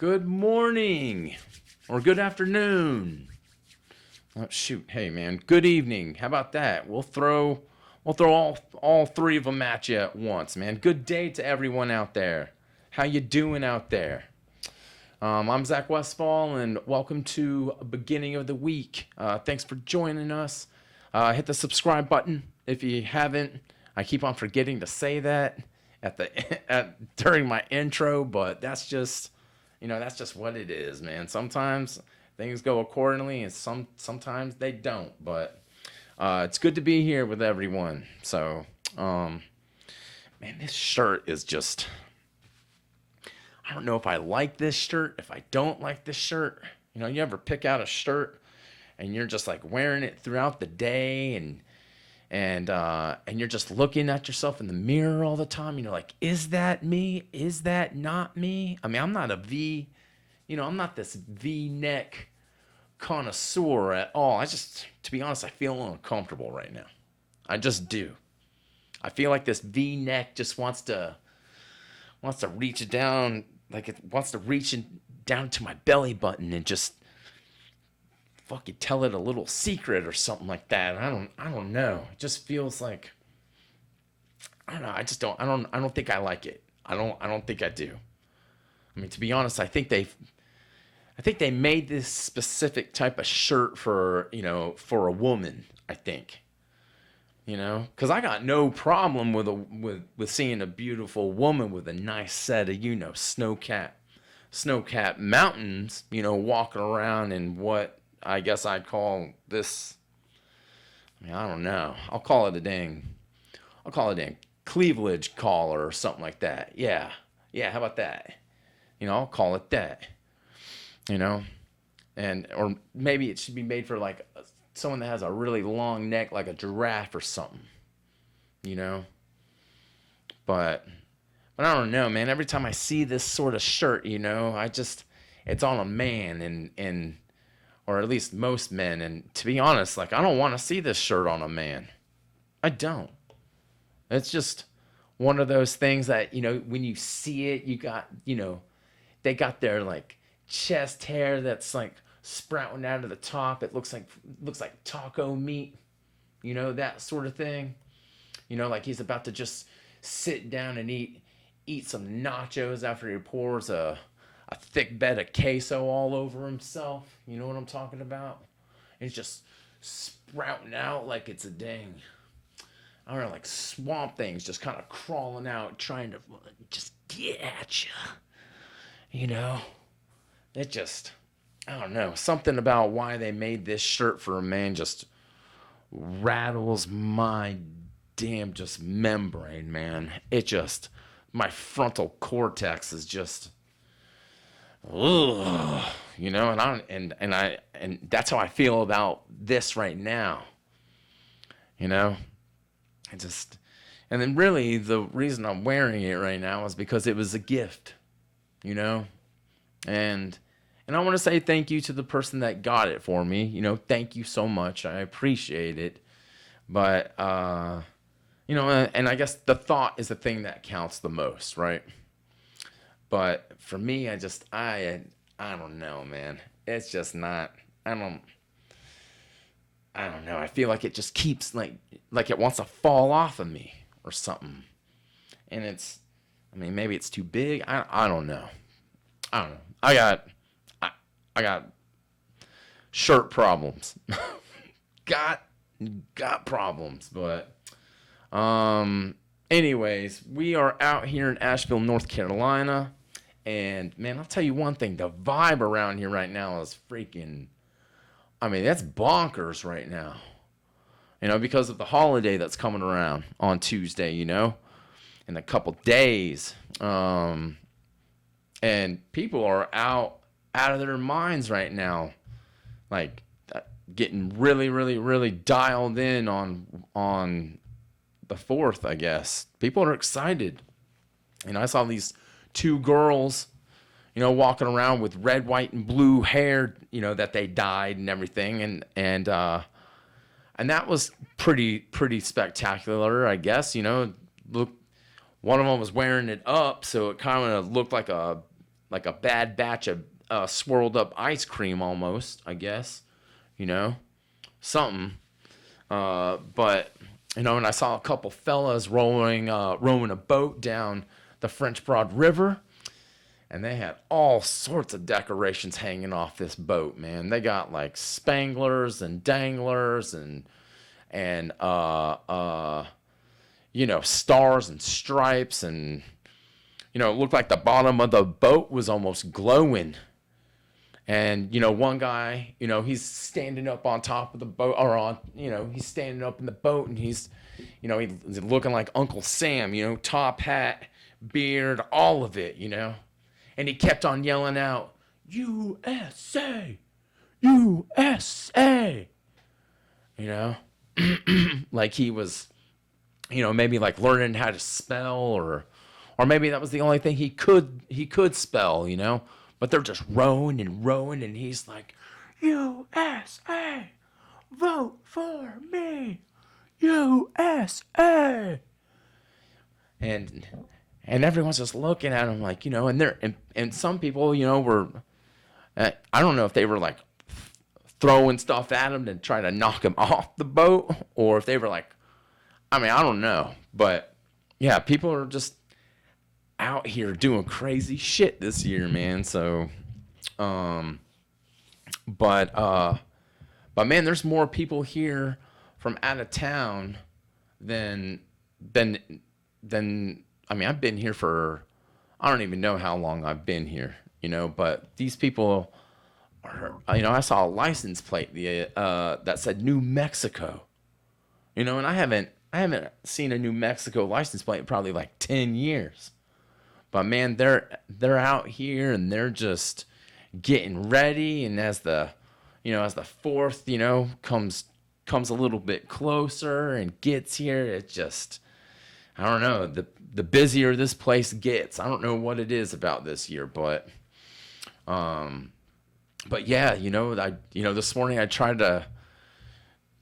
good morning or good afternoon. Oh, shoot, hey man, good evening. How about that? We'll throw all three of them at you at once, man. Good day to everyone out there. How you doing out there? I'm Zach Westfall, and welcome to beginning of the week. Thanks for joining us. Hit the subscribe button if you haven't. I keep on forgetting to say that during my intro, but that's just what it is, man. Sometimes things go accordingly, and sometimes they don't. But it's good to be here with everyone. So, man, this shirt is just. I don't know if I like this shirt, if I don't like this shirt. You ever pick out a shirt and you're just like wearing it throughout the day and you're just looking at yourself in the mirror all the time and you're like, is that me? Is that not me? I mean, I'm not I'm not this V-neck connoisseur at all. To be honest, I feel uncomfortable right now. I just do. I feel like this V-neck just wants to reach down, like it wants to reach down to my belly button and just fucking tell it a little secret or something like that. I don't know. It just feels like, I don't know. I don't think I like it. I don't think I do. I mean, to be honest, I think they made this specific type of shirt for a woman, I think. Because I got no problem with seeing a beautiful woman with a nice set of snow-capped mountains, walking around in what I guess I'd call this. I mean, I don't know. I'll call it a dang cleavage collar or something like that. Yeah. How about that? I'll call it that. Or maybe it should be made for like someone that has a really long neck, like a giraffe or something, but I don't know, man. Every time I see this sort of shirt, it's on a man and or at least most men. And to be honest, like, I don't want to see this shirt on a man. I don't. It's just one of those things that, when you see it, they got their like chest hair that's like sprouting out of the top. It looks like taco meat, that sort of thing. Like he's about to just sit down and eat some nachos after he pours a thick bed of queso all over himself. You know what I'm talking about? It's just sprouting out like it's a dang, I don't know, like swamp things just kind of crawling out, trying to just get at you. It just, I don't know. Something about why they made this shirt for a man just rattles my damn just membrane, man. It just, my frontal cortex is just, ugh, and that's how I feel about this right now. And then really the reason I'm wearing it right now is because it was a gift, and I want to say thank you to the person that got it for me. Thank you so much. I appreciate it. But, and I guess the thought is the thing that counts the most, right? But for me, I don't know, man. It's just not, I don't know. I feel like it just keeps like it wants to fall off of me or something. And maybe it's too big. I don't know. I don't know. I got shirt problems. got problems, but anyways, we are out here in Asheville, North Carolina, and man, I'll tell you one thing, the vibe around here right now is freaking, that's bonkers right now. Because of the holiday that's coming around on Tuesday, in a couple days. And people are out of their minds right now, like getting really, really, really dialed in on the 4th, I guess. People are excited. I saw these two girls, walking around with red, white, and blue hair, that they dyed and everything, and that was pretty spectacular, I guess. Look, one of them was wearing it up, so it kind of looked like a a bad batch of swirled up ice cream almost, I guess, you know, something. But you know, and I saw a couple fellas rowing a boat down the French Broad River, and they had all sorts of decorations hanging off this boat, man. They got like spanglers and danglers and you know, stars and stripes, and you know, it looked like the bottom of the boat was almost glowing. And, you know, one guy, you know, he's standing up on top of the boat, or on, you know, he's standing up in the boat, and he's, you know, he's looking like Uncle Sam, you know, top hat, beard, all of it, you know. And he kept on yelling out, USA, USA, you know, like he was, you know, maybe like learning how to spell, or maybe that was the only thing he could spell, you know. But they're just rowing and rowing, and he's like, USA, vote for me, USA. And everyone's just looking at him like, you know, and some people, you know, were, I don't know if they were like throwing stuff at him to try to knock him off the boat, or if they were like, I mean, I don't know. But yeah, people are just out here doing crazy shit this year, man. So, but man, there's more people here from out of town than I mean, I've been here for, I don't even know how long I've been here, you know, but these people are, you know, I saw a license plate that said New Mexico, you know, and I haven't seen a New Mexico license plate in probably like 10 years. But man, they're out here, and they're just getting ready. And as the 4th, you know, comes a little bit closer and gets here, it just, I don't know, the busier this place gets. I don't know what it is about this year, but yeah, you know, this morning I tried to,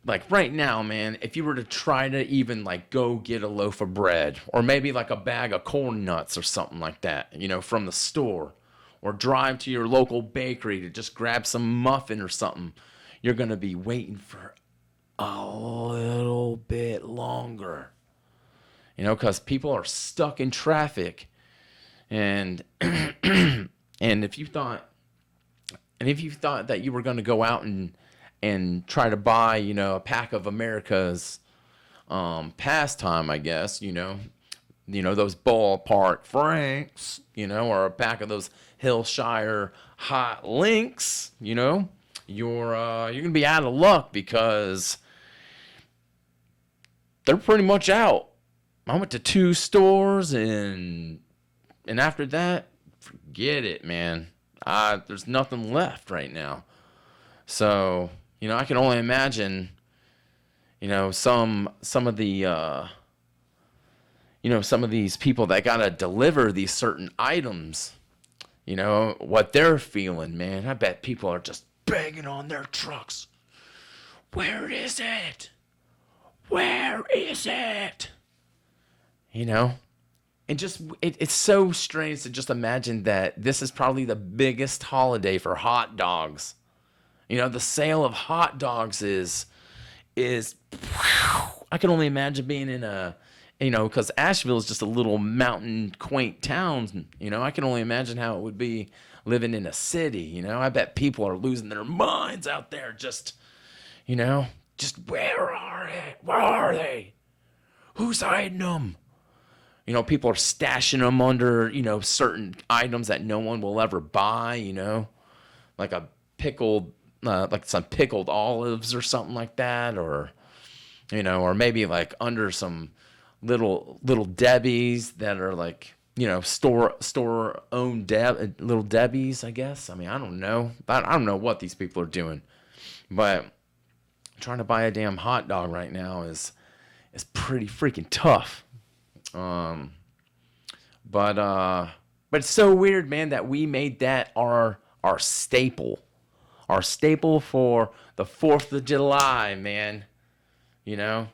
like right now, man, if you were to try to even like go get a loaf of bread, or maybe like a bag of corn nuts or something like that, you know, from the store, or drive to your local bakery to just grab some muffin or something, you're going to be waiting for a little bit longer, you know, because people are stuck in traffic. And and if you thought that you were going to go out and try to buy, you know, a pack of America's pastime, I guess, you know, those ballpark Franks, you know, or a pack of those Hillshire Hot Links, you know, you're gonna be out of luck, because they're pretty much out. I went to 2 stores, and after that, forget it, man. There's nothing left right now. So, you know, I can only imagine, you know, some of the, you know, some of these people that gotta deliver these certain items, you know, what they're feeling, man. I bet people are just banging on their trucks. Where is it? Where is it? You know? And just, it's so strange to just imagine that this is probably the biggest holiday for hot dogs. You know, the sale of hot dogs is I can only imagine being in a, you know, because Asheville is just a little mountain quaint town, you know. I can only imagine how it would be living in a city, you know. I bet people are losing their minds out there, just, you know, just where are they? Where are they? Who's hiding them? You know, people are stashing them under, you know, certain items that no one will ever buy, you know, like a pickled, like some pickled olives or something like that, or, you know, or maybe like under some little Debbies that are like, you know, store owned little Debbies, I guess. I mean, I don't know. I don't know what these people are doing, but trying to buy a damn hot dog right now is pretty freaking tough. But it's so weird, man, that we made that our staple for the 4th of July, man. You know,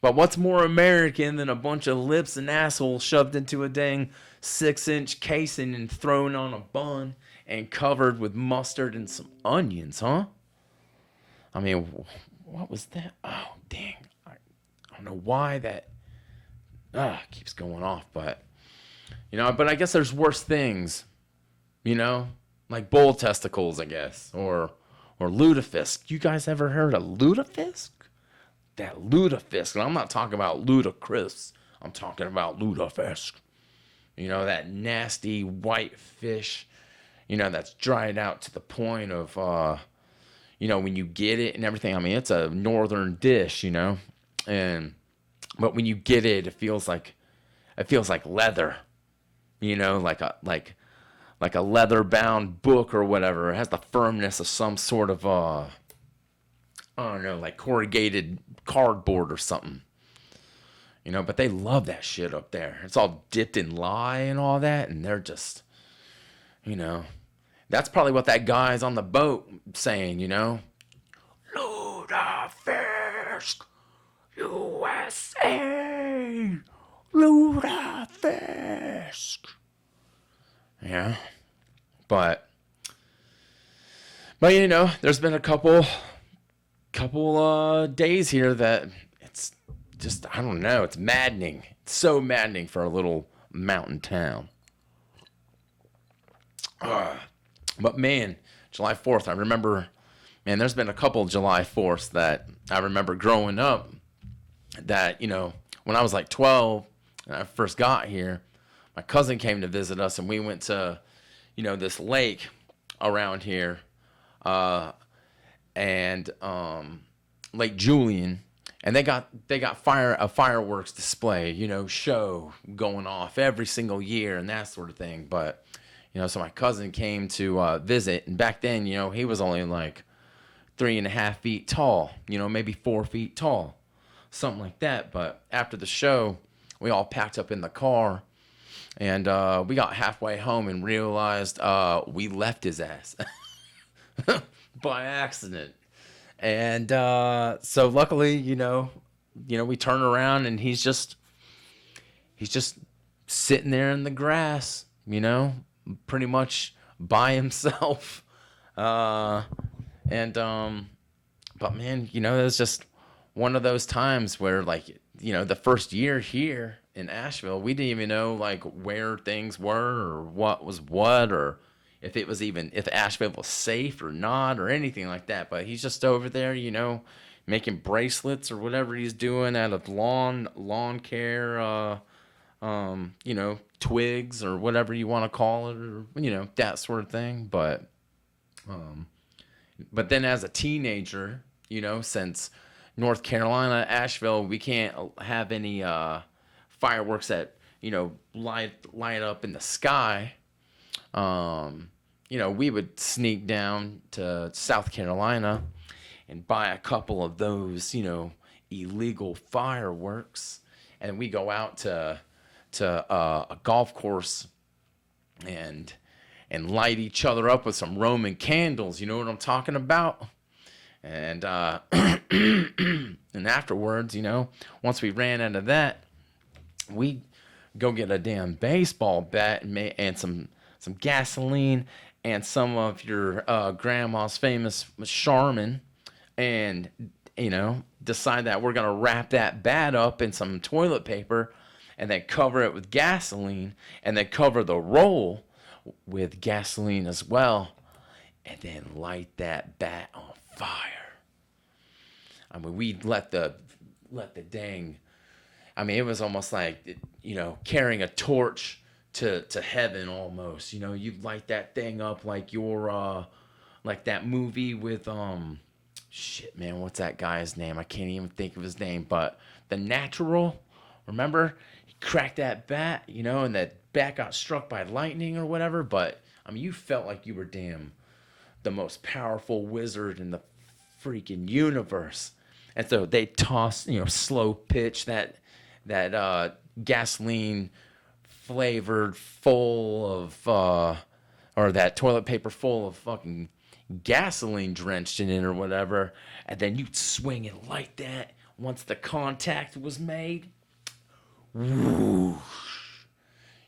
But what's more American than a bunch of lips and assholes shoved into a dang 6-inch casing and thrown on a bun and covered with mustard and some onions, huh? I mean, what was that? Oh, dang. I don't know why that keeps going off, but, but I guess there's worse things, like bull testicles, I guess, or lutefisk. You guys ever heard of lutefisk? That lutefisk, and I'm not talking about Ludacris. I'm talking about lutefisk. That nasty white fish, that's dried out to the point of, when you get it and everything. I mean, it's a northern dish, but when you get it, it feels like leather, like a leather bound book or whatever. It has the firmness of some sort of, I don't know, like corrugated cardboard or something. But they love that shit up there. It's all dipped in lye and all that, and they're just, that's probably what that guy's on the boat saying, Ludafisk, USA, Ludafisk. Yeah, but there's been a couple days here that it's just, I don't know, it's maddening. It's so maddening for a little mountain town. But man, July 4th, I remember, man, there's been a couple July 4ths that I remember growing up that, when I was like 12 and I first got here, my cousin came to visit us and we went to, this lake around here, and Lake Julian, and they got a fireworks display, show going off every single year and that sort of thing. But so my cousin came to visit, and back then, he was only like 3.5 feet tall, maybe 4 feet tall, something like that. But after the show, we all packed up in the car, and we got halfway home and realized we left his ass by accident. And so luckily, we turn around and he's just sitting there in the grass, pretty much by himself. But man, it was just one of those times where, like, the first year here in Asheville, we didn't even know like where things were or what was what, or if Asheville was safe or not or anything like that. But he's just over there, making bracelets or whatever he's doing out of lawn care, twigs or whatever you want to call it, or, that sort of thing. But then as a teenager, since North Carolina, Asheville, we can't have any fireworks that, light up in the sky. We would sneak down to South Carolina and buy a couple of those, illegal fireworks. And we go out to a golf course and light each other up with some Roman candles. You know what I'm talking about? And and afterwards, once we ran out of that, we go get a damn baseball bat and some gasoline and some of your grandma's famous Charmin, and decide that we're gonna wrap that bat up in some toilet paper and then cover it with gasoline and then cover the roll with gasoline as well, and then light that bat on fire. I mean, we let the dang, I mean, it was almost like, carrying a torch to heaven almost. You light that thing up like your, like that movie with, shit, man, what's that guy's name? I can't even think of his name, but The Natural, remember? He cracked that bat, and that bat got struck by lightning or whatever, but, I mean, you felt like you were damn the most powerful wizard in the freaking universe. And so they toss, slow pitch that gasoline flavored full of, or that toilet paper full of fucking gasoline drenched in it or whatever. And then you'd swing and light that once the contact was made, whoo,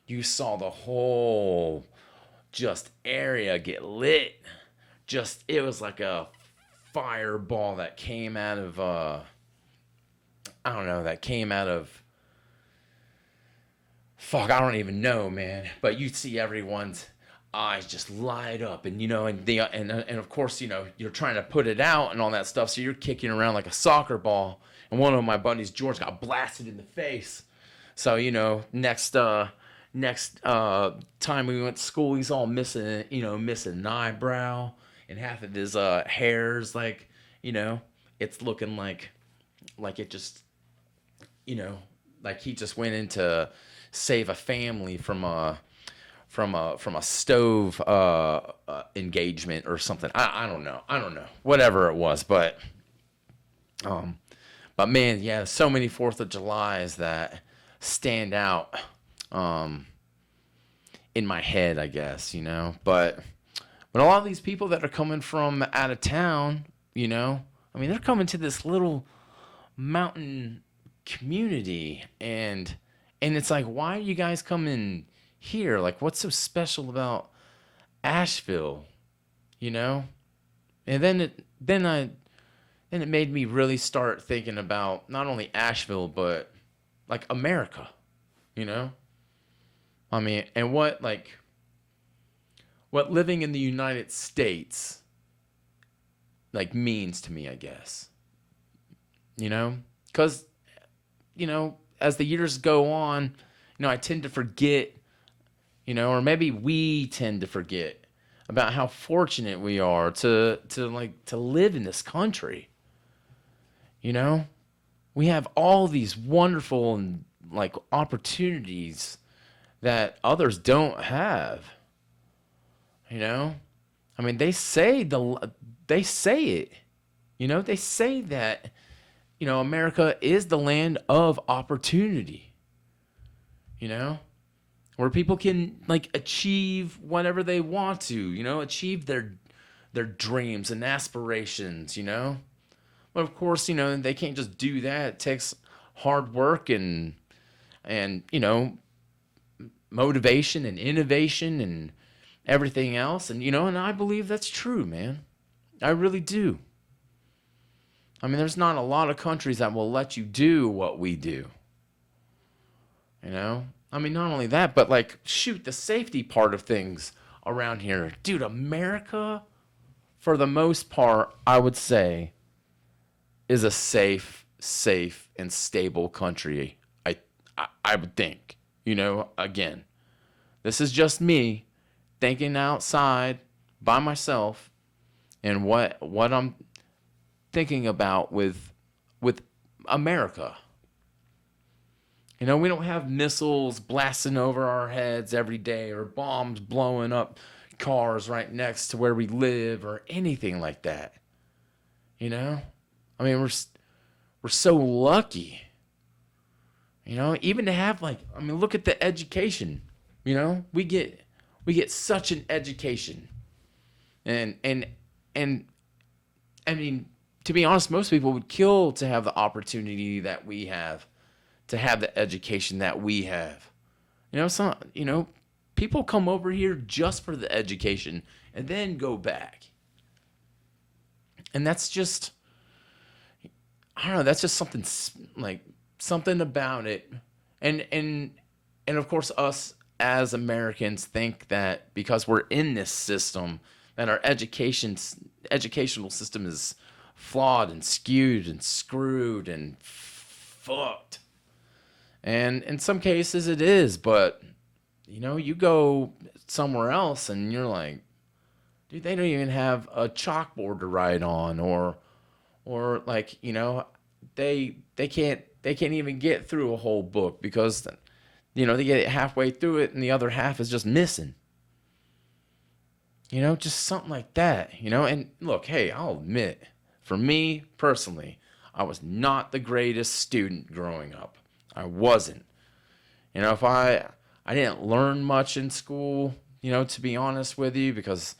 you saw the whole just area get lit. Just, it was like a fireball that came out of, I don't know, that came out of, fuck, I don't even know, man. But you'd see everyone's eyes just light up, and and of course, you're trying to put it out and all that stuff, so you're kicking around like a soccer ball. And one of my buddies, George, got blasted in the face. So next time we went to school, he's all missing an eyebrow, and half of his hairs, like, it's looking like it just, like he just went in to save a family from a stove engagement or something. I don't know, whatever it was, but man, yeah, so many 4th of Julys that stand out in my head, I guess, but a lot of these people that are coming from out of town, I mean, they're coming to this little mountain community, and it's like, why are you guys coming here? Like, what's so special about Asheville? And then it made me really start thinking about not only Asheville, but like America, I mean, and what living in the United States like means to me, I guess. Because as the years go on, I tend to forget, or maybe we tend to forget about how fortunate we are to live in this country. We have all these wonderful and like opportunities that others don't have. I mean, they say it. They say that, America is the land of opportunity. Where people can like achieve whatever they want to, achieve their dreams and aspirations, But of course, they can't just do that. It takes hard work and motivation and innovation and everything else. And, and I believe that's true, man. I really do. I mean, there's not a lot of countries that will let you do what we do. I mean, not only that, but like, shoot, the safety part of things around here. Dude, America, for the most part, I would say, is a safe, and stable country. I would think. Again, this is just me thinking outside by myself, and what I'm thinking about with America. We don't have missiles blasting over our heads every day, or bombs blowing up cars right next to where we live, or anything like that. I mean, we're so lucky. Even to have look at the education. We get such an education. And I mean, to be honest, most people would kill to have the opportunity that we have, to have the education that we have. People come over here just for the education and then go back. And that's just, I don't know, that's just something about it. And of course, us as Americans think that because we're in this system, that our educational system is flawed and skewed and screwed and fucked. And in some cases it is, but you go somewhere else and you're like, dude, they don't even have a chalkboard to write on, or they can't even get through a whole book because they get it halfway through it and the other half is just missing. Just something like that, and look, hey, I'll admit, for me personally, I was not the greatest student growing up. I wasn't. If I didn't learn much in school, to be honest with you, because,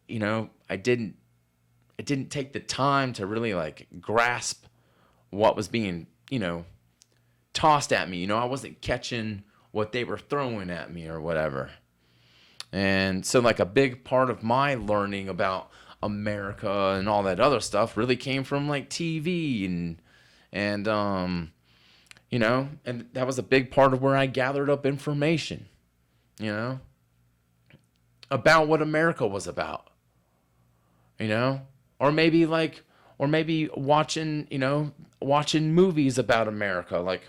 I didn't take the time to really grasp what was being, tossed at me. I wasn't catching what they were throwing at me or whatever. And so, like, a big part of my learning about America and all that other stuff really came from like TV and that was a big part of where I gathered up information, you know, about what America was about, you know, or maybe like, or maybe watching movies about America, like,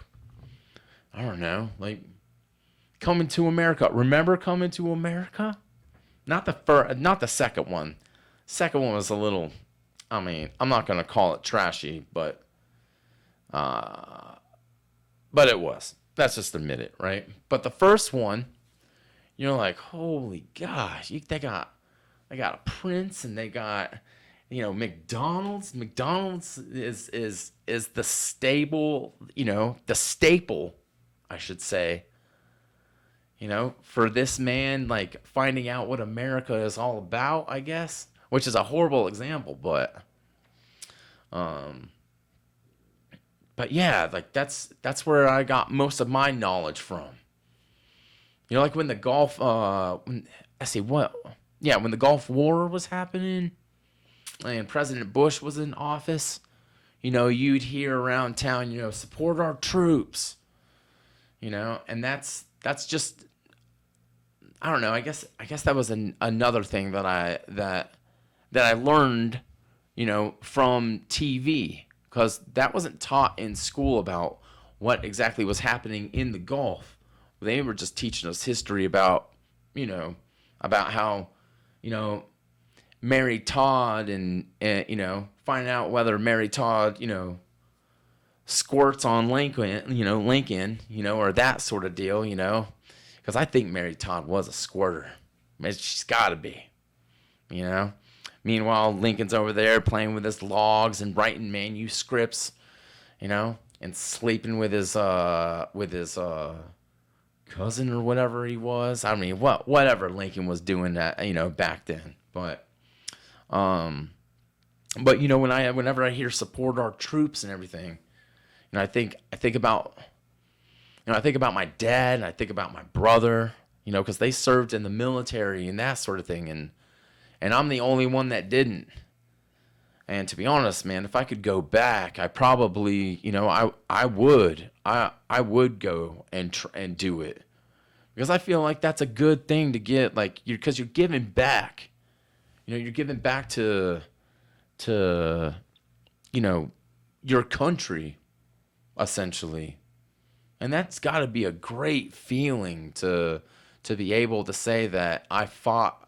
I don't know, like Coming to America. Remember Coming to America? Not the second one. Second one was a little, I mean, I'm not gonna call it trashy, but it was. Let's just admit it, right? But the first one, you're like, holy gosh, they got a Prince and they got, McDonald's. McDonald's is the staple, I should say, for this man, like finding out what America is all about, I guess, which is a horrible example, but yeah, like that's where I got most of my knowledge from. Like when the when the Gulf War was happening and President Bush was in office, you'd hear around town, support our troops, and that's just, I don't know. I guess that was another thing that I learned, from TV, because that wasn't taught in school about what exactly was happening in the Gulf. They were just teaching us history about how, Mary Todd and finding out whether Mary Todd, squirts on Lincoln, or that sort of deal, because I think Mary Todd was a squirter. She's got to be, Meanwhile, Lincoln's over there playing with his logs and writing manuscripts, and sleeping with his cousin or whatever he was. I mean, whatever Lincoln was doing that, back then. But whenever I hear support our troops and everything, I think about my dad, and I think about my brother, because they served in the military and that sort of thing, and I'm the only one that didn't. And to be honest, man, if I could go back, I probably, I would go and do it, because I feel like that's a good thing to get, like, because you're giving back, you're giving back to your country, essentially, and that's got to be a great feeling to be able to say that I fought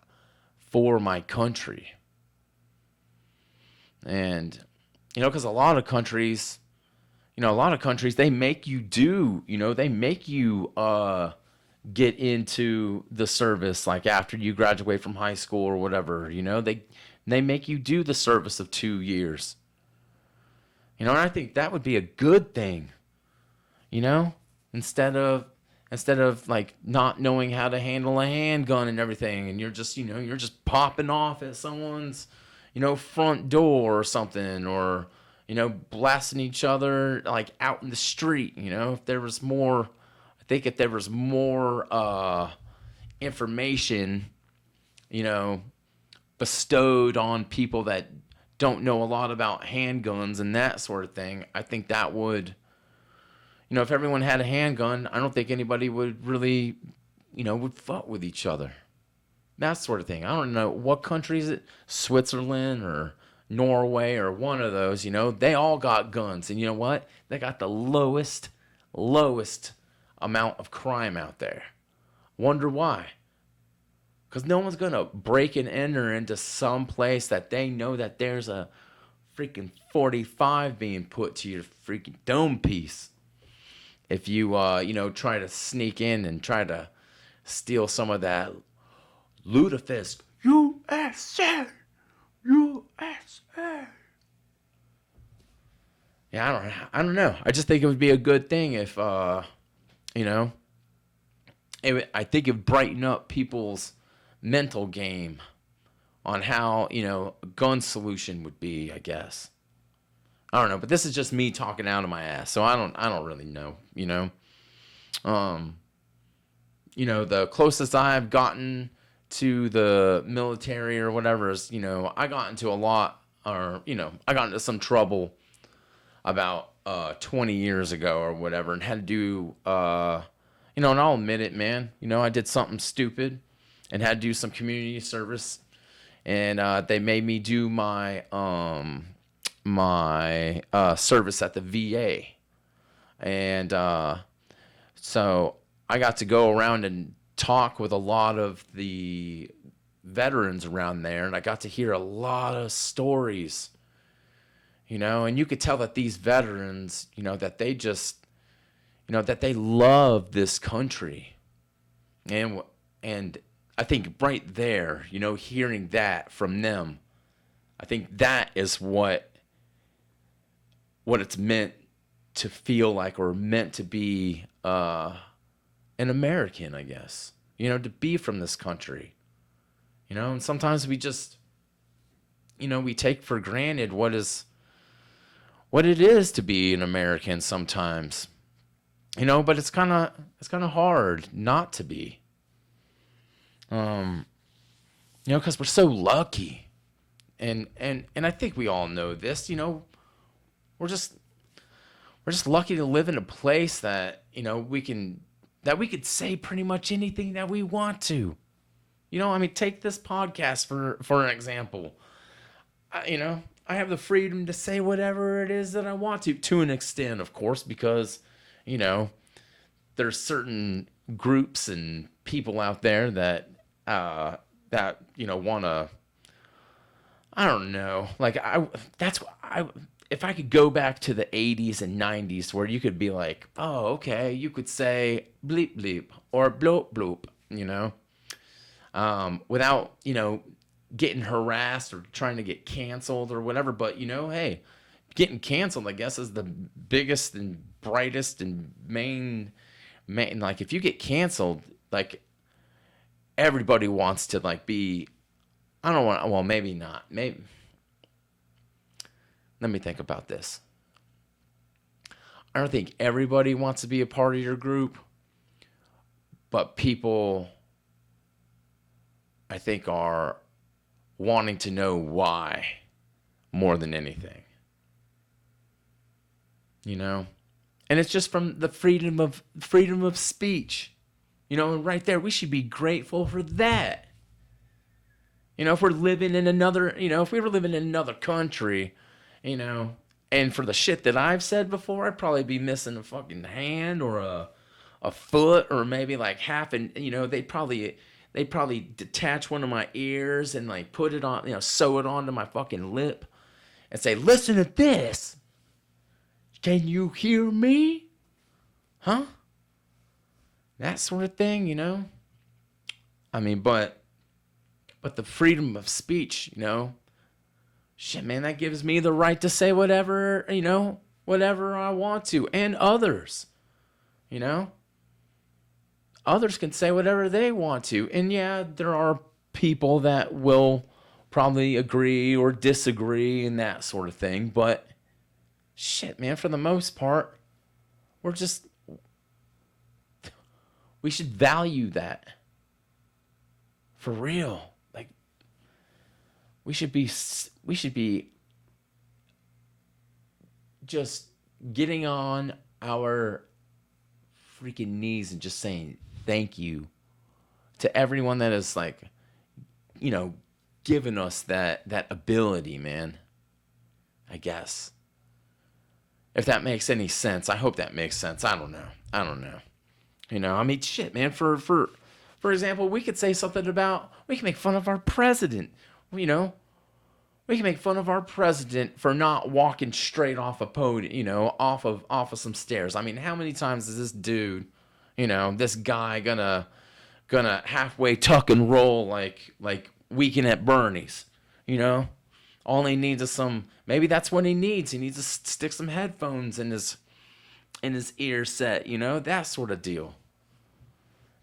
for my country. And because a lot of countries, they make you do, they make you get into the service, like after you graduate from high school or whatever, they make you do the service of 2 years. And I think that would be a good thing, instead of like not knowing how to handle a handgun and everything, and you're just popping off at someone's, front door or something, or, blasting each other like out in the street. If there was more, I think if there was more information, bestowed on people that don't know a lot about handguns and that sort of thing, I think that would, if everyone had a handgun, I don't think anybody would really, would fight with each other. That sort of thing. I don't know what country is it, Switzerland or Norway or one of those, they all got guns. And you know what? They got the lowest amount of crime out there. Wonder why? Because no one's going to break and enter into some place that they know that there's a freaking 45 being put to your freaking dome piece. If you, try to sneak in and try to steal some of that lutefisk USA. Yeah, I don't know. I just think it would be a good thing if, I think it would brighten up people's mental game on how, a gun solution would be, I guess. I don't know, but this is just me talking out of my ass. So I don't really know, you know. Um, the closest I've gotten to the military or whatever is, I got into a lot, or, I got into some trouble about 20 years ago or whatever, and had to do, and I'll admit it, man. I did something stupid and had to do some community service, and they made me do my service at the VA, and so I got to go around and talk with a lot of the veterans around there, and I got to hear a lot of stories, and you could tell that these veterans, that they just, that they love this country. And I think right there, hearing that from them, I think that is what it's meant to feel like, or meant to be an American, I guess. To be from this country. And sometimes we just, we take for granted what it is to be an American sometimes. But it's kind of hard not to be. Because we're so lucky. And I think we all know this, we're just lucky to live in a place that, we could say pretty much anything that we want to. Take this podcast for an example. I have the freedom to say whatever it is that I want to an extent, of course, because, there's certain groups and people out there that want to, I don't know, like if I could go back to the 80s and 90s where you could be like, oh, okay, you could say bleep bleep or bloop bloop, without, getting harassed or trying to get canceled or whatever. But, hey, getting canceled, I guess, is the biggest and brightest and main, like, if you get canceled, like, everybody wants to, like, be, I don't want, well, maybe not, maybe. Let me think about this. I don't think everybody wants to be a part of your group, but people, I think, are wanting to know why more than anything. And it's just from the freedom of speech. Right there, we should be grateful for that. If we're living in another, if we were living in another country, and for the shit that I've said before, I'd probably be missing a fucking hand or a foot, or maybe like half, and they'd probably detach one of my ears and like put it on, sew it onto my fucking lip and say, listen to this. Can you hear me? Huh? That sort of thing, but the freedom of speech, shit, man, that gives me the right to say whatever, whatever I want to, and others, Others can say whatever they want to. And yeah, there are people that will probably agree or disagree and that sort of thing. But shit, man, for the most part, we should value that. For real. Like, we should be just getting on our freaking knees and just saying thank you to everyone that has, like, given us that ability, man. I guess. If that makes any sense. I hope that makes sense. I don't know. Shit, man, for example, we could say something about, we can make fun of our president, We can make fun of our president for not walking straight off a podium, off of some stairs. How many times is this dude, this guy gonna halfway tuck and roll like Weekend at Bernie's, All he needs is maybe that's what he needs. He needs to stick some headphones in his ear set, that sort of deal.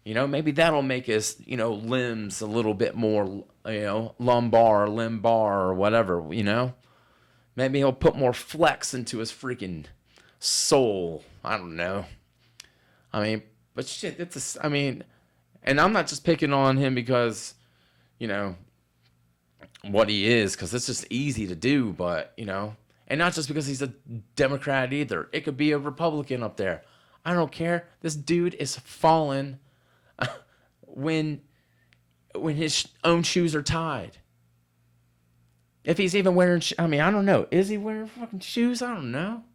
Maybe that'll make his, limbs a little bit more, lumbar or whatever, Maybe he'll put more flex into his freaking soul. I don't know. I mean, but shit, and I'm not just picking on him because, you know, what he is, because it's just easy to do, but, you know, and not just because he's a Democrat either. It could be a Republican up there. I don't care. This dude is falling when his own shoes are tied. If he's even wearing, I mean, I don't know. Is he wearing fucking shoes? I don't know.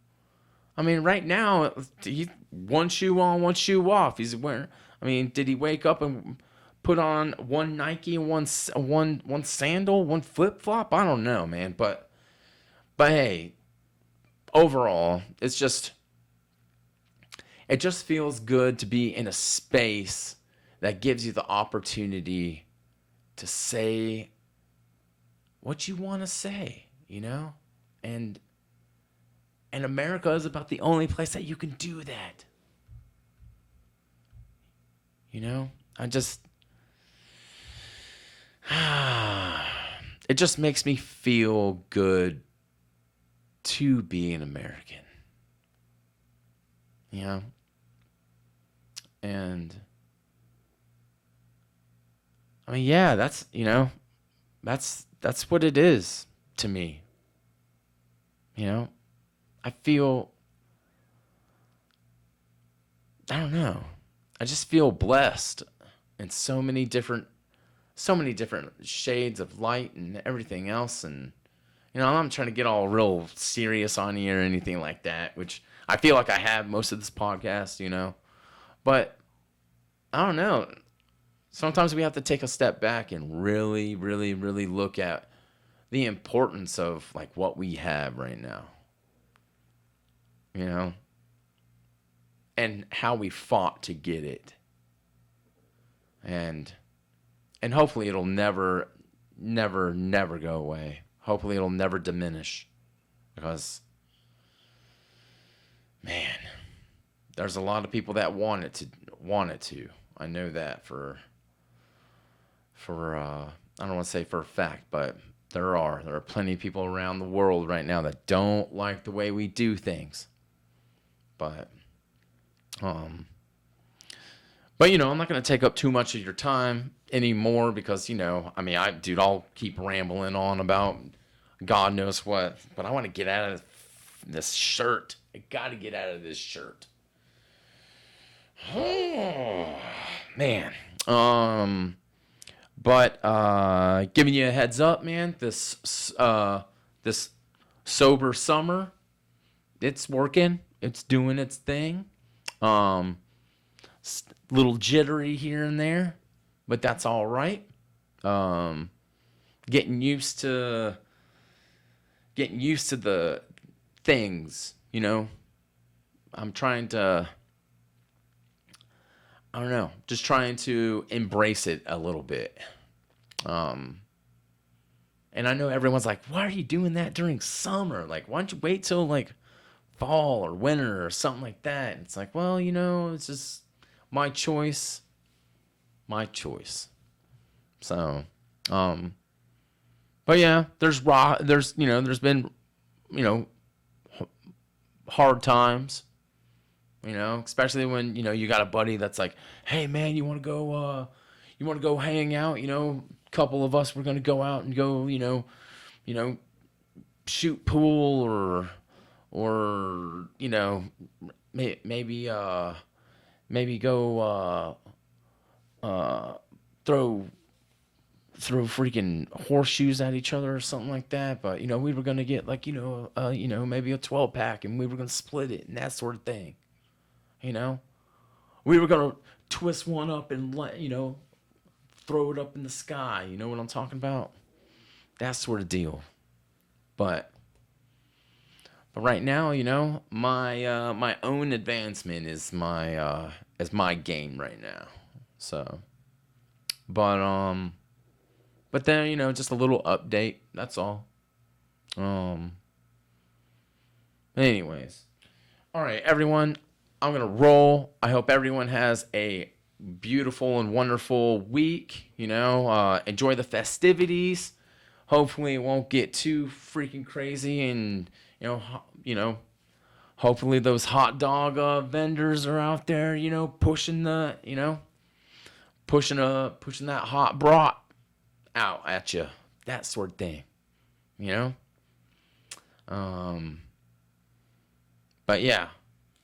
I mean, right now, he's one shoe on, one shoe off. He's wearing, I mean, did he wake up and put on one Nike and one sandal, one flip-flop? I don't know, man. But hey, overall, it just feels good to be in a space that gives you the opportunity to say what you want to say, you know? And America is about the only place that you can do that. You know? It just makes me feel good to be an American. You know? And I mean, yeah, that's, you know, that's what it is to me. You know? I don't know. I just feel blessed in so many different shades of light and everything else. And, you know, I'm not trying to get all real serious on you or anything like that, which I feel like I have most of this podcast, you know. But I don't know. Sometimes we have to take a step back and really, really, really look at the importance of, like, what we have right now. You know, and how we fought to get it, and hopefully it'll never go away. Hopefully it'll never diminish, because, man, there's a lot of people that want it to. I know that for I don't want to say for a fact, but there are plenty of people around the world right now that don't like the way we do things. But you know, I'm not going to take up too much of your time anymore because, you know, I mean, I'll keep rambling on about God knows what, but I want to get out of this shirt. I got to get out of this shirt. Oh, man. But giving you a heads up, man, this sober summer, it's working. It's doing its thing. Little jittery here and there, but that's all right. Getting used to the things, you know. I'm trying to, I don't know, just trying to embrace it a little bit. And I know everyone's like, why are you doing that during summer? Like, why don't you wait till, like, fall or winter or something like that? It's like, well, you know, it's just my choice. So, but yeah, there's been, you know, hard times, you know, especially when, you know, you got a buddy that's like, hey man, you want to go hang out? You know, a couple of us, we're going to go out and go, you know, shoot pool or you know, maybe go throw freaking horseshoes at each other or something like that. But you know, we were gonna get, like, you know, maybe a 12-pack and we were gonna split it and that sort of thing. You know, we were gonna twist one up and you know, throw it up in the sky. You know what I'm talking about? That sort of deal. But right now, you know, my own advancement is my game right now. So, but then, you know, just a little update. That's all. Anyways, all right, everyone, I'm gonna roll. I hope everyone has a beautiful and wonderful week. You know, enjoy the festivities. hopefully it won't get too freaking crazy, and hopefully those hot dog vendors are out there, pushing pushing that hot brat out at you, that sort of thing, you know. But yeah,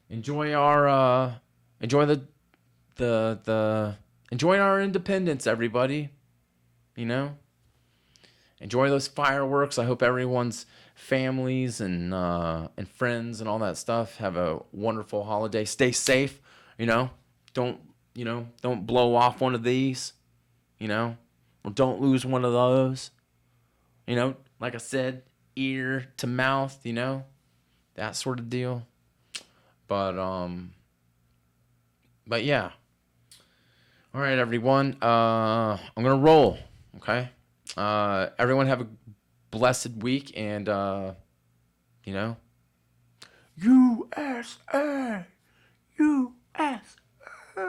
enjoy our enjoy our independence, everybody. You know, enjoy those fireworks. I hope everyone's families and friends and all that stuff have a wonderful holiday. Stay safe. Don't don't blow off one of these. Or don't lose one of those. Like I said, ear to mouth. That sort of deal. But yeah. All right, everyone. I'm gonna roll. Okay. Everyone have a blessed week, and USA, USA. All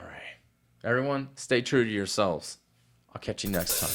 right, everyone, stay true to yourselves. I'll catch you next time.